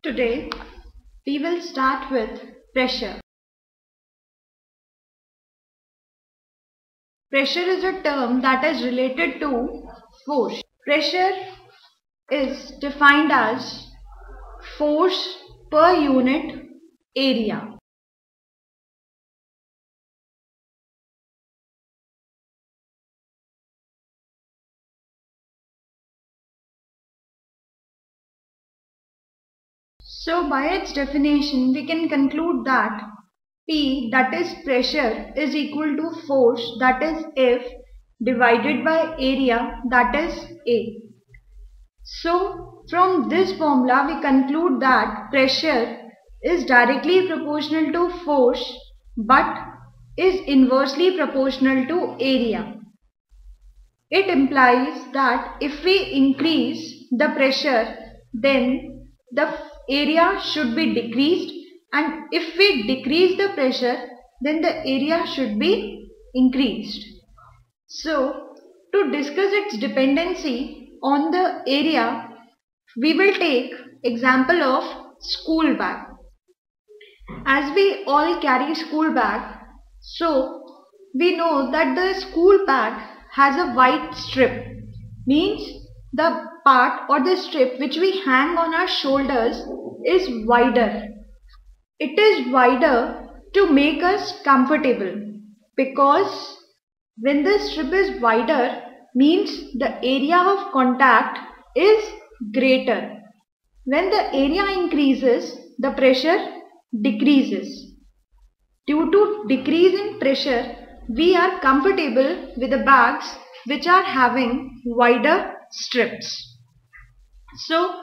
Today, we will start with pressure. Pressure is a term that is related to force. Pressure is defined as force per unit area. So by its definition, we can conclude that P, that is pressure, is equal to force, that is F, divided by area, that is A. So from this formula, we conclude that pressure is directly proportional to force but is inversely proportional to area. It implies that if we increase the pressure, then the area should be decreased, and if we decrease the pressure, then the area should be increased. So to discuss its dependency on the area, we will take example of school bag. As we all carry school bag, so we know that the school bag has a white strip, means the part or the strip which we hang on our shoulders is wider. It is wider to make us comfortable, because when the strip is wider means the area of contact is greater. When the area increases, the pressure decreases. Due to decrease in pressure, we are comfortable with the bags which are having wider strips. So,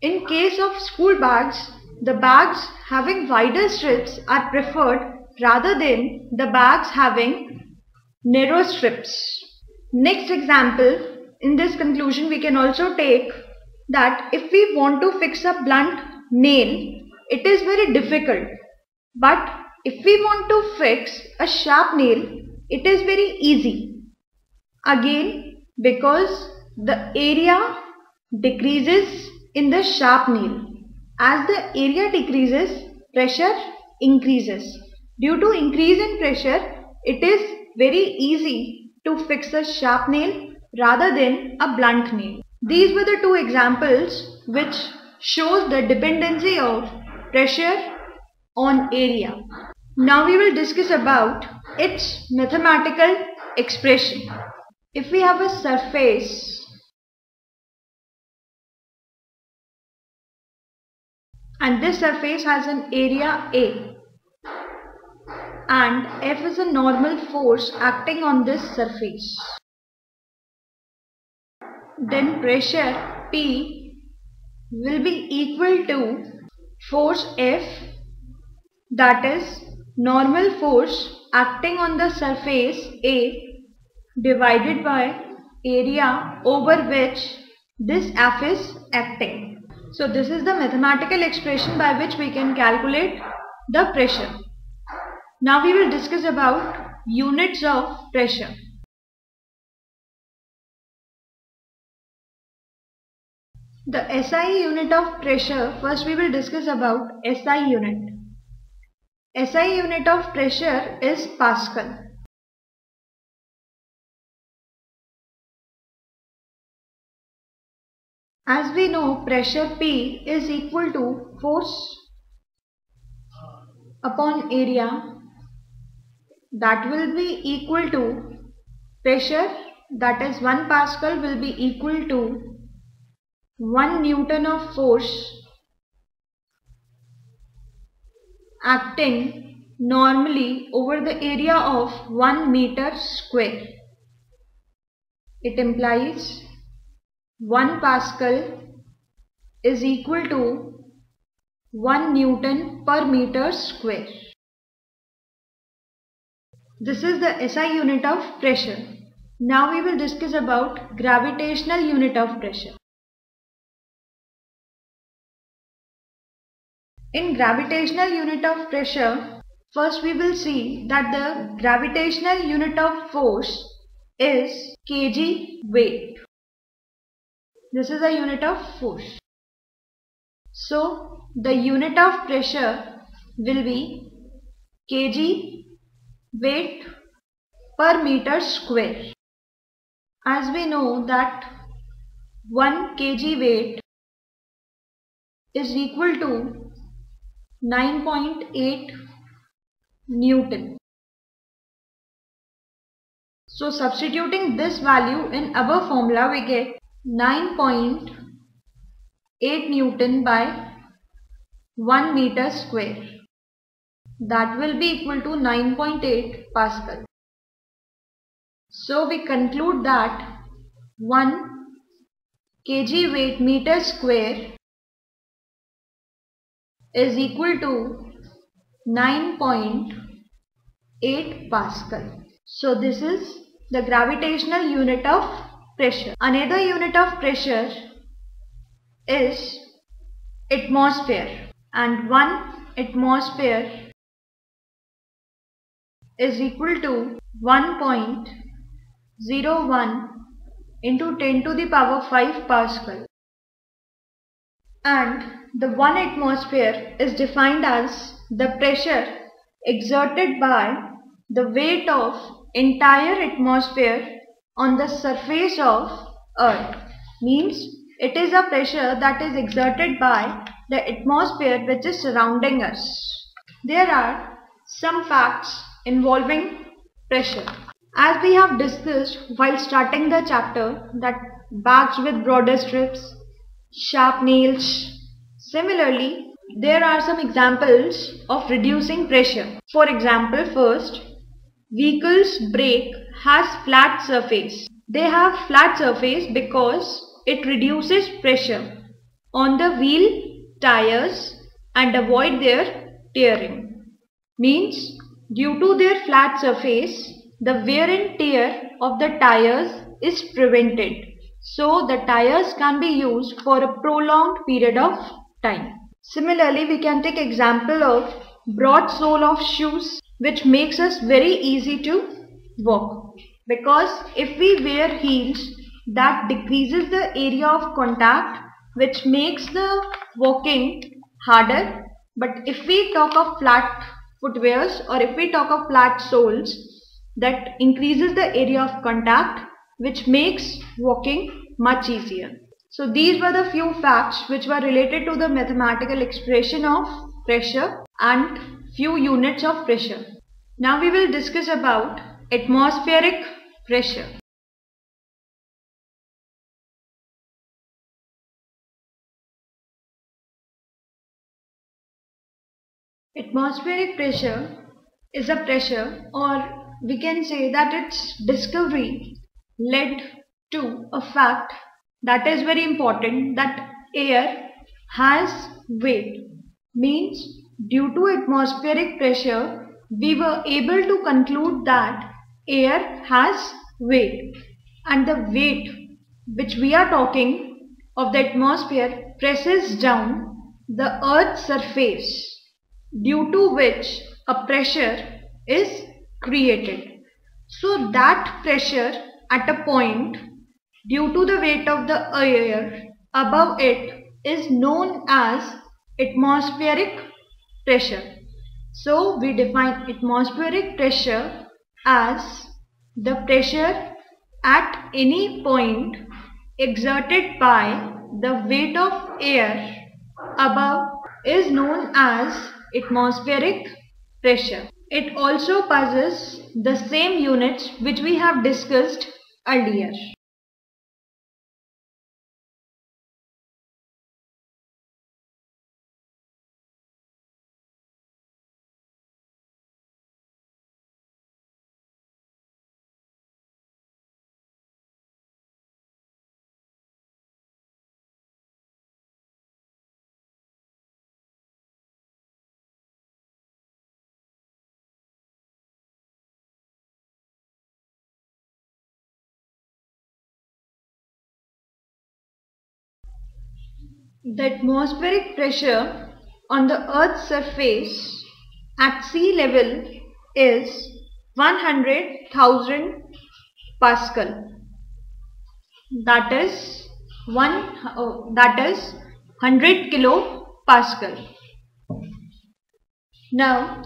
in case of school bags, the bags having wider strips are preferred rather than the bags having narrow strips. Next example, in this conclusion we can also take that if we want to fix a blunt nail, it is very difficult. But if we want to fix a sharp nail, it is very easy. Again, because the area decreases in the sharp nail. As the area decreases, pressure increases. Due to increase in pressure, it is very easy to fix a sharp nail rather than a blunt nail. These were the two examples which shows the dependency of pressure on area. Now we will discuss about its mathematical expression. If we have a surface and this surface has an area A and F is a normal force acting on this surface, then pressure P will be equal to force F, that is normal force acting on the surface A, divided by area over which this F is acting. So this is the mathematical expression by which we can calculate the pressure. Now we will discuss about units of pressure. The SI unit of pressure, first we will discuss about SI unit. SI unit of pressure is Pascal. As we know, pressure P is equal to force upon area, that will be equal to pressure, that is 1 Pascal will be equal to 1 Newton of force acting normally over the area of 1 meter square. It implies 1 Pascal is equal to 1 Newton per meter square. This is the SI unit of pressure. Now we will discuss about gravitational unit of pressure. In gravitational unit of pressure, first we will see that the gravitational unit of force is kg weight. This is a unit of force. So the unit of pressure will be kg weight per meter square. As we know that 1 kg weight is equal to 9.8 Newton. So substituting this value in our formula, we get 9.8 Newton by 1 meter square. That will be equal to 9.8 Pascal. So we conclude that 1 kg weight meter square is equal to 9.8 Pascal. So this is the gravitational unit of pressure. Another unit of pressure is atmosphere, and 1 atmosphere is equal to 1.01 into 10 to the power 5 Pascal. And the 1 atmosphere is defined as the pressure exerted by the weight of entire atmosphere on the surface of Earth. Means it is a pressure that is exerted by the atmosphere which is surrounding us. There are some facts involving pressure. As we have discussed while starting the chapter, that bags with broader strips, sharp nails. Similarly, there are some examples of reducing pressure. For example, first, vehicle's brake has flat surface. They have flat surface because it reduces pressure on the wheel tires and avoid their tearing. Means due to their flat surface, the wear and tear of the tires is prevented. So the tires can be used for a prolonged period of time. Similarly, we can take example of broad sole of shoes, which makes us very easy to walk. Because if we wear heels, that decreases the area of contact, which makes the walking harder. But if we talk of flat footwears, or if we talk of flat soles, that increases the area of contact, which makes walking much easier. So these were the few facts which were related to the mathematical expression of pressure and few units of pressure. Now we will discuss about atmospheric pressure. Atmospheric pressure is a pressure, or we can say that its discovery led to a fact that is very important, that air has weight. Means due to atmospheric pressure, we were able to conclude that air has weight, and the weight which we are talking of the atmosphere presses down the Earth's surface, due to which a pressure is created. So that pressure at a point, due to the weight of the air above it, is known as atmospheric pressure. So we define atmospheric pressure as the pressure at any point exerted by the weight of air above is known as atmospheric pressure. It also possesses the same units which we have discussed earlier. The atmospheric pressure on the Earth's surface at sea level is 100,000 Pascal. That is 100 kilo Pascal. Now,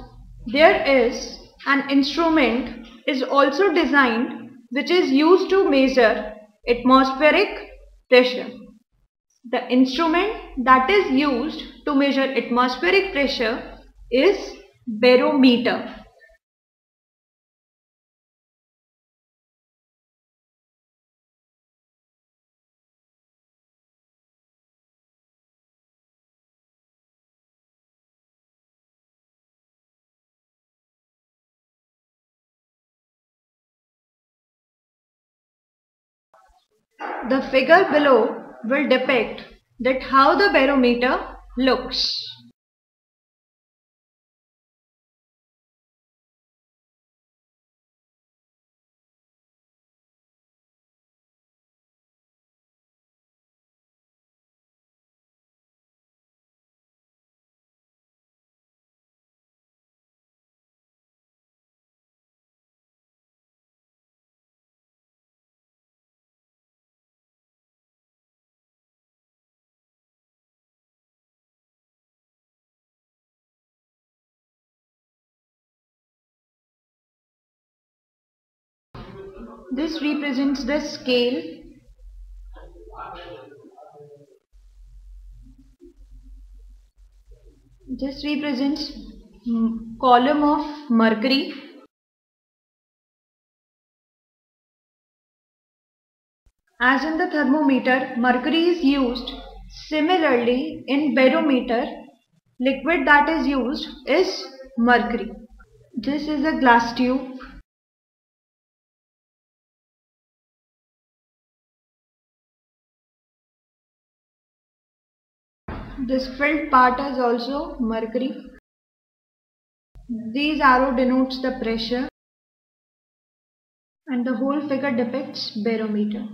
there is an instrument is also designed which is used to measure atmospheric pressure. The instrument that is used to measure atmospheric pressure is barometer. The figure below will depict that how the barometer looks. This represents the scale. This represents column of mercury. As in the thermometer, mercury is used. Similarly, in barometer, liquid that is used is mercury. This is a glass tube. This filled part is also mercury. These arrow denotes the pressure and the whole figure depicts barometer.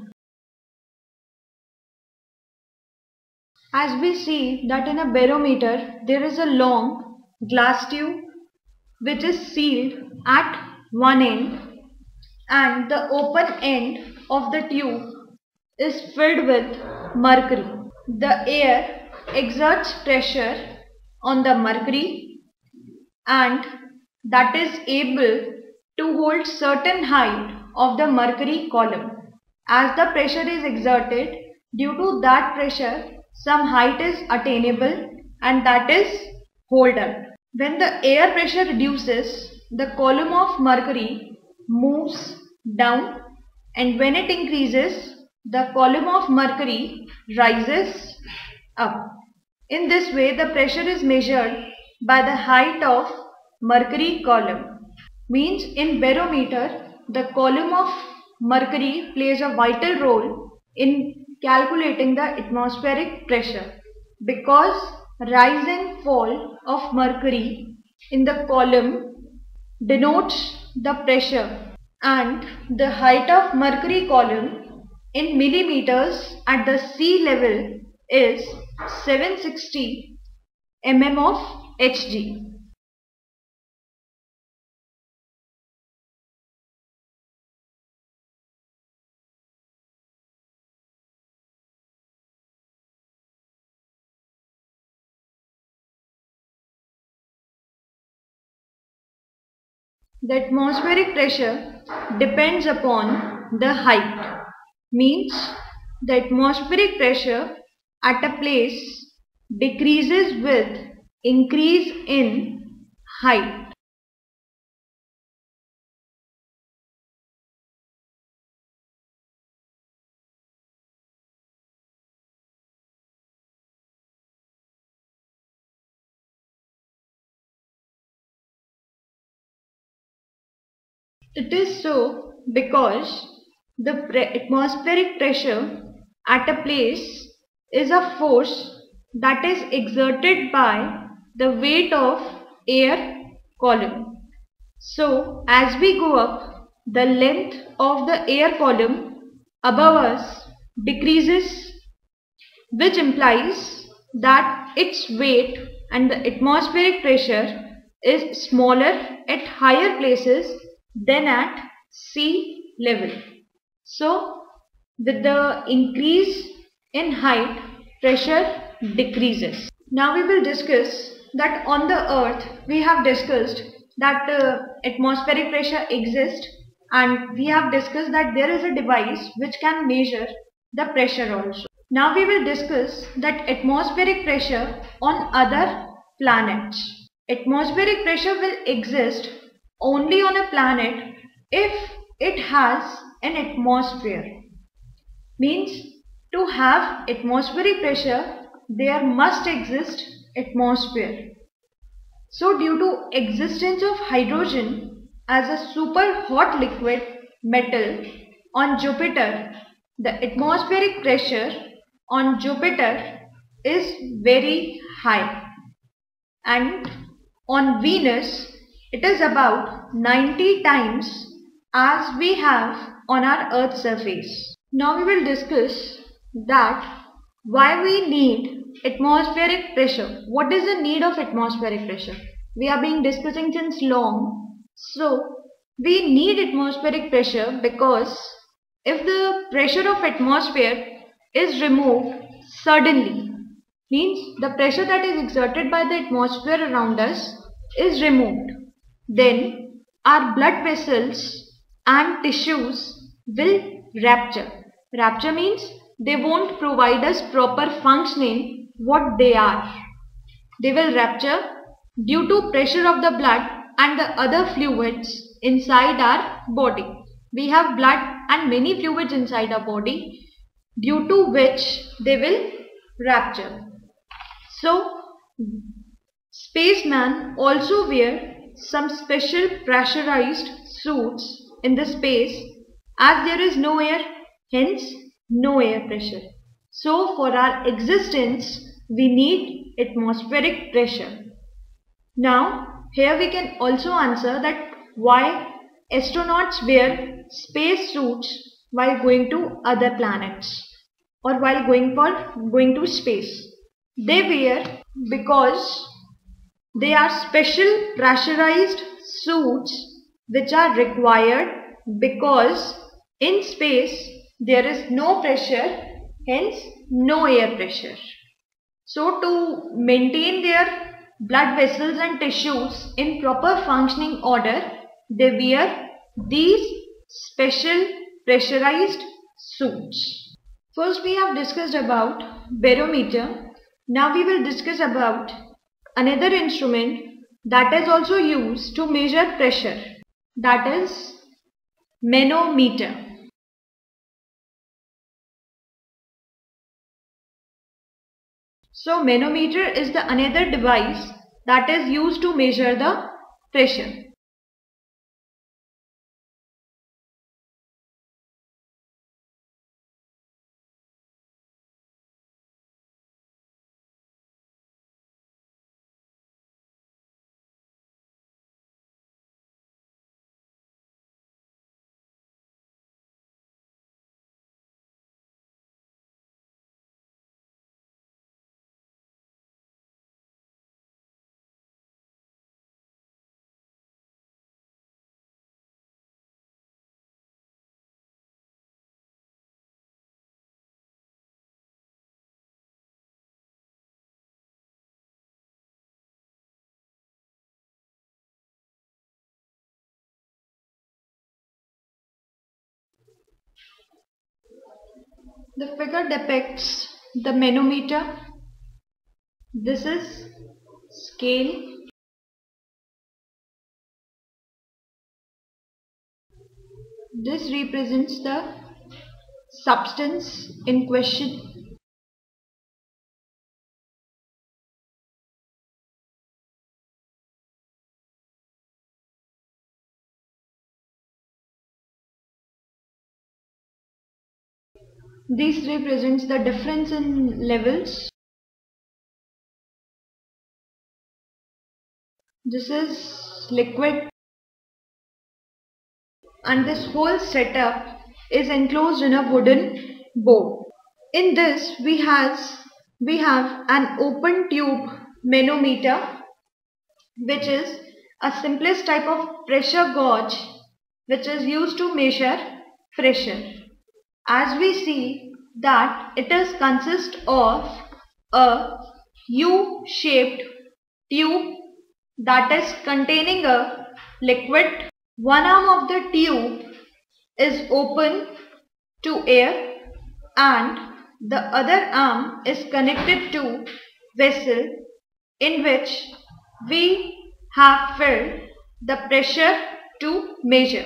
As we see that in a barometer there is a long glass tube which is sealed at one end, and the open end of the tube is filled with mercury. The air exerts pressure on the mercury and that is able to hold certain height of the mercury column. As the pressure is exerted, due to that pressure some height is attainable and that is held up. When the air pressure reduces, the column of mercury moves down, and when it increases, the column of mercury rises up. In this way, the pressure is measured by the height of mercury column. Means in barometer, the column of mercury plays a vital role in calculating the atmospheric pressure, because rise and fall of mercury in the column denotes the pressure, and the height of mercury column in millimeters at the sea level is 760 mm of Hg. The atmospheric pressure depends upon the height. Means the atmospheric pressure at a place decreases with increase in height. It is so because the atmospheric pressure at a place is a force that is exerted by the weight of air column. So as we go up, the length of the air column above us decreases, which implies that its weight and the atmospheric pressure is smaller at higher places than at sea level. So with the increase in height, pressure decreases. Now we will discuss that on the earth we have discussed that atmospheric pressure exists, and we have discussed that there is a device which can measure the pressure also. Now we will discuss that atmospheric pressure on other planets. Atmospheric pressure will exist only on a planet if it has an atmosphere. Means to have atmospheric pressure there must exist atmosphere. So due to existence of hydrogen as a super hot liquid metal on Jupiter, the atmospheric pressure on Jupiter is very high, and on Venus it is about 90 times as we have on our Earth's surface. Now we will discuss that why we need atmospheric pressure. What is the need of atmospheric pressure? We have been discussing since long. So we need atmospheric pressure because if the pressure of atmosphere is removed suddenly, means the pressure that is exerted by the atmosphere around us is removed, then our blood vessels and tissues will rupture. Rupture means they won't provide us proper functioning what they are. They will rupture due to pressure of the blood and the other fluids inside our body. We have blood and many fluids inside our body, due to which they will rupture. So spacemen also wear some special pressurized suits in the space, as there is no air, hence no air pressure. So for our existence we need atmospheric pressure. Now here we can also answer that why astronauts wear space suits while going to other planets or while going to space. They wear because they are special pressurized suits which are required because in space there is no pressure, hence no air pressure. So to maintain their blood vessels and tissues in proper functioning order, they wear these special pressurized suits. First we have discussed about barometer. Now we will discuss about another instrument that is also used to measure pressure, that is manometer. So manometer is the another device that is used to measure the pressure. The figure depicts the manometer. This is scale. This represents the substance in question. This represents the difference in levels. This is liquid, and this whole setup is enclosed in a wooden board. In this we have an open tube manometer, which is a simplest type of pressure gauge which is used to measure pressure. As we see that it is consist of a U-shaped tube that is containing a liquid. One arm of the tube is open to air and the other arm is connected to vessel in which we have filled the pressure to measure.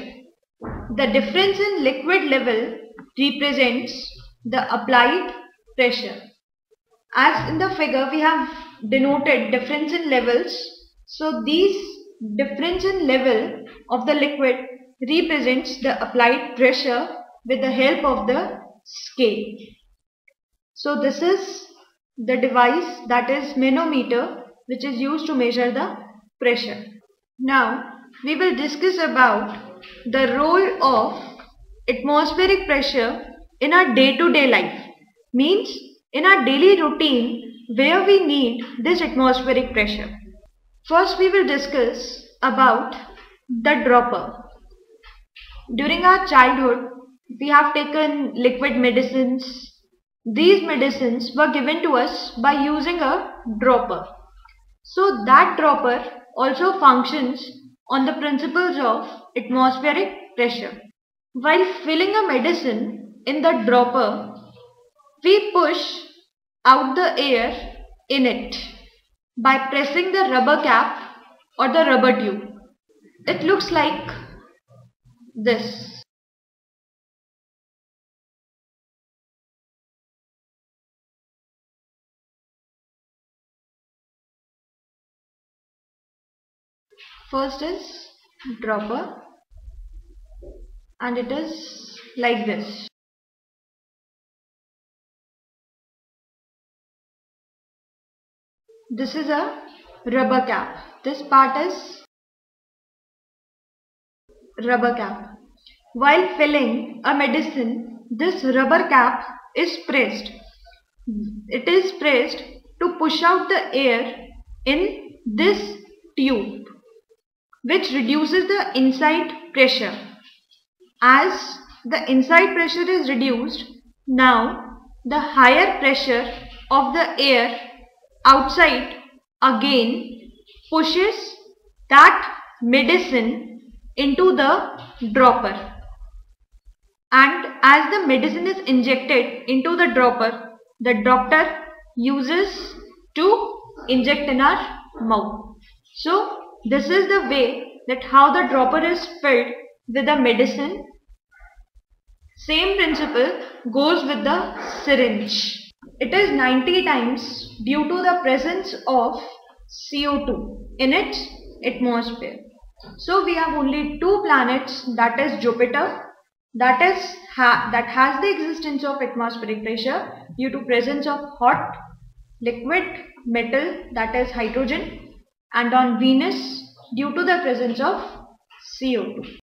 The difference in liquid level represents the applied pressure. As in the figure we have denoted difference in levels. So these difference in level of the liquid represents the applied pressure with the help of the scale. So this is the device, that is manometer, which is used to measure the pressure. Now we will discuss about the role of atmospheric pressure in our day-to-day life. Means in our daily routine where we need this atmospheric pressure. First we will discuss about the dropper. During our childhood we have taken liquid medicines. These medicines were given to us by using a dropper. So that dropper also functions on the principles of atmospheric pressure. While filling a medicine in the dropper, we push out the air in it by pressing the rubber cap or the rubber tube. It looks like this. First is dropper and it is like this. This is a rubber cap. This part is rubber cap. While filling a medicine, this rubber cap is pressed. It is pressed to push out the air in this tube, which reduces the inside pressure. As the inside pressure is reduced, now the higher pressure of the air outside again pushes that medicine into the dropper. And as the medicine is injected into the dropper, the doctor uses to inject in our mouth. So this is the way that how the dropper is filled with the medicine. Same principle goes with the syringe. It is 90 times due to the presence of CO2 in its atmosphere. So we have only two planets, that is Jupiter, that has the existence of atmospheric pressure due to presence of hot liquid metal, that is hydrogen, and on Venus due to the presence of CO2.